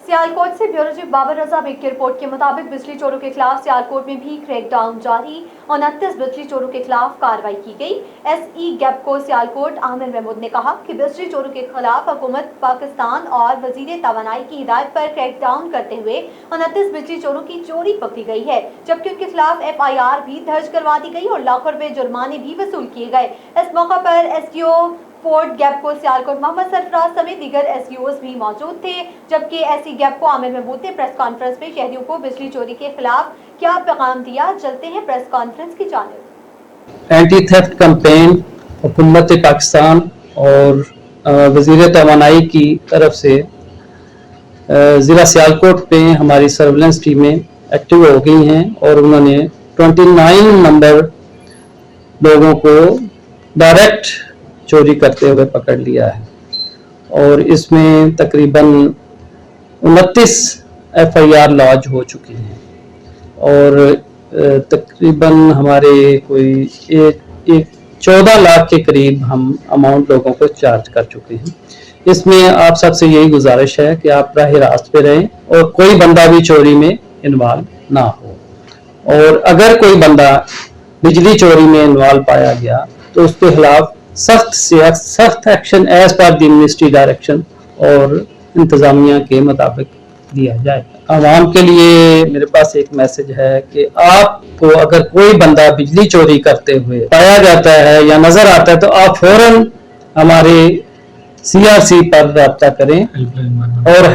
सियालकोट से bureau chief Babar रजा bag की report के मुताबिक बिजली चोरों के खिलाफ सियालकोट में भी क्रैकडाउन जारी। 29 बिजली चोरों के खिलाफ कार्रवाई की गई। SE गैपको सियालकोट आमिर महमूद ने कहा कि बिजली चोरों के खिलाफ हुकूमत पाकिस्तान और वजीर तवानाई की हिदायत पर क्रैकडाउन करते हुए 29 बिजली चोरों की चोरी पकड़ी गई है, जबकि उनके खिलाफ FIR भी दर्ज करवा दी गई और लाखों रुपए जुर्माने भी वसूल किए गए। इस मौका पर SDO फोर्ट गैपको सियालकोट मोहम्मद सरफराज समेत दीगर SDOs भी मौजूद थे, जबकि SE गैपको आमिर महमूद ने प्रेस कॉन्फ्रेंस में शहरियों को बिजली चोरी के खिलाफ क्या पैगाम दिया। चलते हैं प्रेस कॉन्फ्रेंस की जानिब। एंटी थेफ्ट कैंपेन हुकूमत पाकिस्तान और वजीर तवानाई की तरफ से ज़िला सियालकोट में हमारी सर्वेलेंस टीमें एक्टिव हो गई हैं और उन्होंने 29 नंबर लोगों को डायरेक्ट चोरी करते हुए पकड़ लिया है और इसमें तकरीबन 29 FIR लॉन्च हो चुके हैं और तकरीबन हमारे कोई एक 14 लाख के करीब हम अमाउंट लोगों को चार्ज कर चुके हैं। इसमें आप सबसे यही गुजारिश है कि आप राह रास्त पे रहें और कोई बंदा भी चोरी में इन्वॉल्व ना हो, और अगर कोई बंदा बिजली चोरी में इन्वॉल्व पाया गया तो उसके खिलाफ सख्त action as per the ministry direction और इंतजामिया के मुताबिक दिया जाए। आवाम के लिए मेरे पास एक मैसेज है कि आपको अगर कोई बंदा बिजली चोरी करते हुए पाया जाता है या नजर आता है तो आप फौरन हमारे CRC पर राब्ता करें और